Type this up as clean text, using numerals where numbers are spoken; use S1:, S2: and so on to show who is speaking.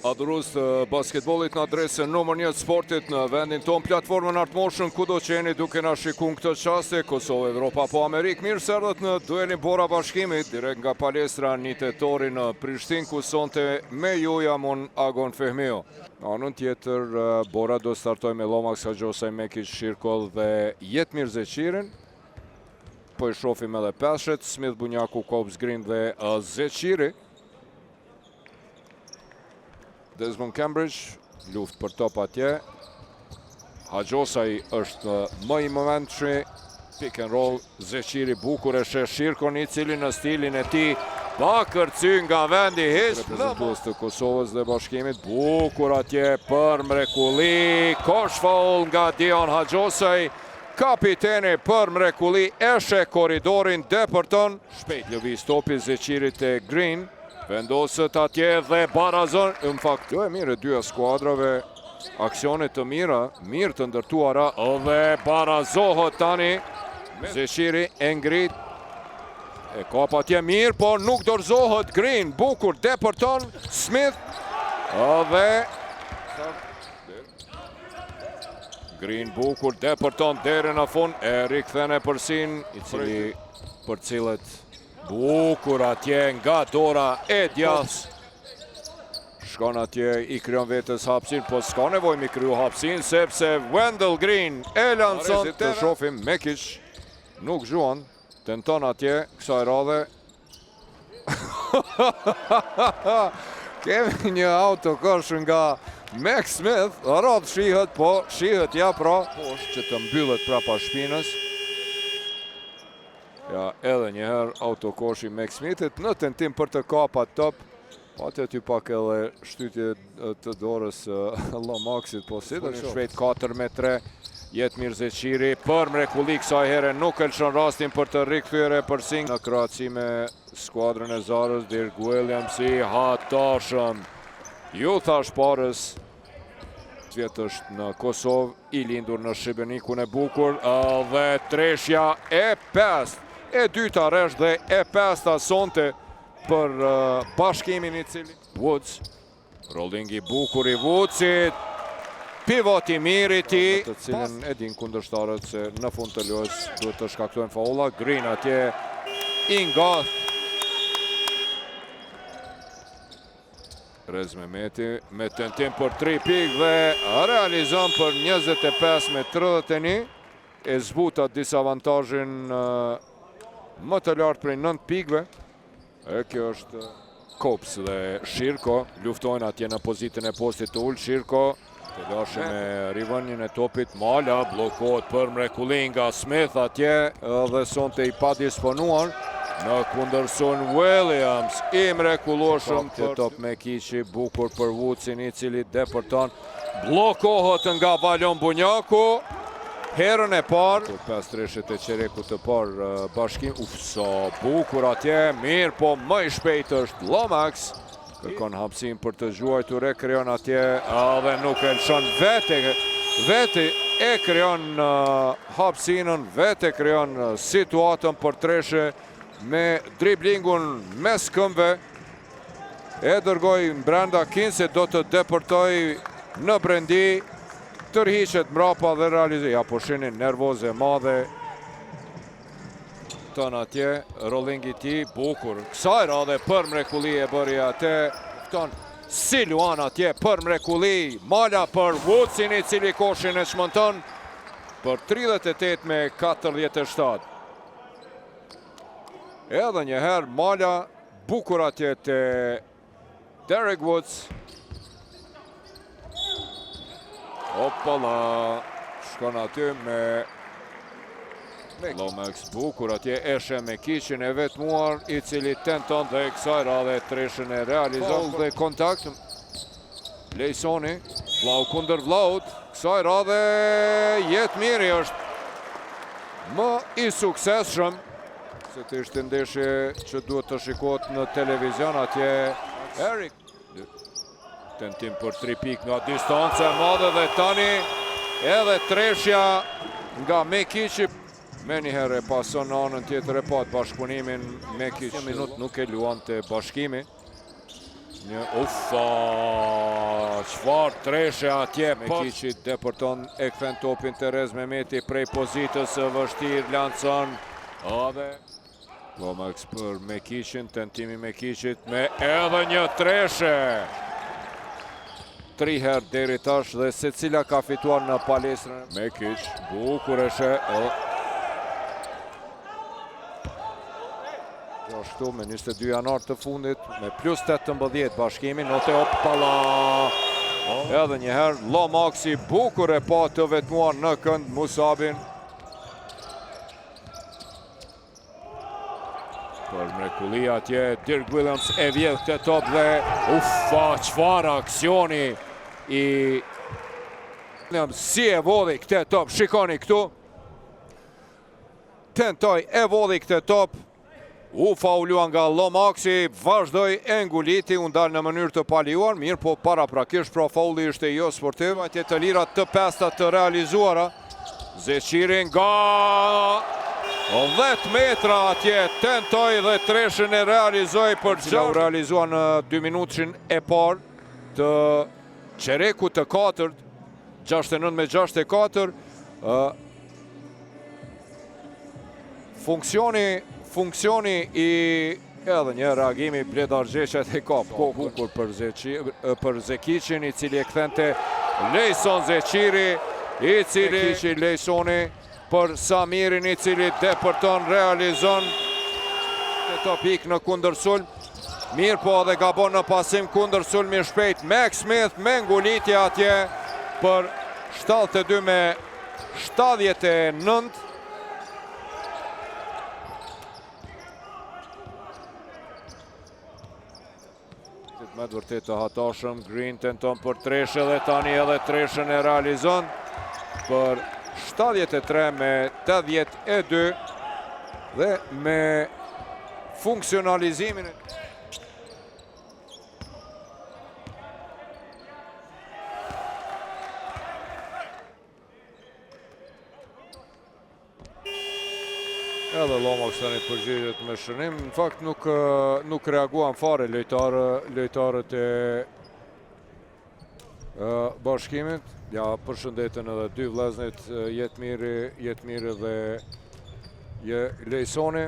S1: Adhurus të basketbolit në adresën numër 1 të sportit në vendin ton, platformën Artmoshën, kudo që jeni duke na shikun këtë qaste, Kosovë, Evropa po Amerikë. Mirë se erdhët në duelin Bora Bashkimit, direkt nga palestra një tetori në Prishtinë, ku sonte me ju jam unë Agon Fehmio. Në anën tjetër, Bora do startoj me Lomax Haxhosaj, Mekić, Shirkoll dhe Jetmir Zeqirin. Po i shofim edhe peshet, Smith, Bunjaku, Kops, Green dhe Zeqiri. Desmond Cambridge, luft për top atje. Haxhosaj është më i momentshëm, pick and roll, Zeqiri bukur e sheh Shirkon, i cili në stilin e tij pa kërcy nga vendi hiç. Reprezentues të Kosovës dhe Bashkimit, bukur atje për mrekulli, kosh foul nga Dion Haxhosaj. Kapiteni për mrekulli e sheh korridorin, depërton shpejt lëviz topi Zeqirit e Green. Vendosët atje dhe barazon, në fakt, jo e mire dyja skuadrave, aksionet të mira, mirë të ndërtuara, dhe barazohet tani, Zeqiri e ngrit, e kap atje mirë, po nuk dorëzohet Green, bukur, depërton, Smith, dhe Green bukur, depërton, deri në fund, e rikthene përsin, i cili për cilët bukur atje nga dora e djathtë. Shkon atje, i kryon vetës hapsin, po s'ka nevojë mi kryu hapsin, sepse Wendell Green e lancon. Të shofim Mekić, nuk zhuan, tenton atje, kësaj radhe. Kemi një autokosh nga Max Smith, radh shihet, po shihet ja pra, që të mbyllet prapa shpinës. Ja, edhe njëherë autokoshi Max Smithit në tentim për të kapat top. Pati aty pak edhe shtytje të dorës Lomaxit, po si dhe shvejt 4-3. Jetmir Zeqiri për mrekulli kësaj here, nuk e lëshon rastin për të rikthyere përsin. Në krahasim me skuadrën e Zarës, Dirk Williamsi, hatashëm. Ju thash parës, vjetë është në Kosovë, i lindur në Shqibenikun e bukur, dhe treshja e pest. E dyta resh dhe e pesta sonte për Bashkimin, i cili Woods, rollingi bukur i Woodsit, pivoti mirë i tij, të cilën e din kundërshtarët se në fund të lojës duhet të shkaktojnë faulla. Green atje i ngath. Rez Mehmeti me tentim për 3 pikë dhe realizon për 25-31, e zbutat disavantazhin më të lartë prej 9 pikëve. E kjo është Kops dhe Shirko, luftojnë atje në pozitën e postit të ullë. Shirko të lashë me rivënjën e topit, Mala blokohet për mrekulli nga Smith atje, dhe sonte i pa disponuar. Në kundërson Williams, i mrekulloshëm të top Mekići, bukur për Woodsin, i cili depërton, blokohet nga Valon Bunjaku. Herën e parë, 5 treshet e qereku të parë Bashkim, sa bukur atje, mirë, po më i shpejt është Lomax. Kërkon hapësim për të zhuajtur, e kryon atje, dhe nuk e lëshon vete e kryon hapësinën, vete kryon situatën për treshe me driblingun mes këmbëve. E dërgoj brenda Kinse, do të depërtoj në brendi, tërhiqet mrapa dhe realizoj. Ja, po shinin nervoze madhe. Ton atje, rollingi ti, bukur. Kësaj radhe për mrekulli e bëri atë. Ton Siluan atje për mrekulli. Mala për Woodsin, i cili koshin e shmonton për 38-47. Edhe njëherë Mala, bukur atje të Derek Woods. Opala, shkon aty me Lomax, bukur atje eshe Mekićin e vetmuar, i cili tenton dhe kësaj radhe treshën e realizon dhe kontakt. Lejsoni, vlau kundër vlaut, kësaj radhe Jetmiri është më i suksesshëm, se të ishte ndeshje që duhet të shikot në televizion atje. Erik tentim për 3 pikë nga distancë e madhe dhe tani edhe treshja nga Mekići. Me njëherë e pason në anën tjetër e pat bashkëpunimin. Mekić minut nuk e luan të Bashkimi. Një ufa çfarë treshe atje. Mekiqi depërton e kthen topin Terez Mehmeti prej pozitës së vështirë, lancon. Lomax për Mekiqin, tentimi Mekiqit me edhe një treshe. 3 herë deri tash dhe secila ka fituar në palestrën. Mekiq, bukureshe. Ashtu me 22 janar të fundit, me plus 18 bashkimi, note opala. Edhe njëherë, Lomaxi bukur e pa të vetmuar në kënd Musabin. Për mrekullia atje, Dirk Willems e vjedh këtë top dhe ufa, çfarë aksioni i si e vodhi këtë top, shikoni këtu. Tentoj e vodhi këtë top. U faulua nga Lomaxi, vazhdoj e nguliti, u ndal në mënyrë të paliuar, mirë po paraprakisht pra faulli ishte jo sportiv. Atje të lirat të pesta të realizuara. Zeqiri nga 10 metra atje, tentoj dhe treshën e realizoj për gjatë. U realizua në 2 minutin e parë të Qereku të 4, 69-64. Funksioni i edhe një reagimi Bled Argjeqet e kap bukur për Zekiqin, i cili e kthente Lejson Zeqiri, i cili Zekiqi Lejsoni për Samirin, i cili depërton, realizon të top ik në kundërsulm. Mirë po edhe gabon në pasim kundërsulmi shpejt. Max Smith me ngulitje atje për 72 me 79. Me të vërtet të hatashëm, Green tenton për treshe dhe tani edhe treshën e realizon për 73 me 82 dhe me funksionalizimin edhe Lomax tani përgjigjet me shënim. Në fakt nuk reaguan fare lojtarët e bashkimit. Ja përshëndeten edhe 2 vllezërit, Jetmiri dhe Lejsoni.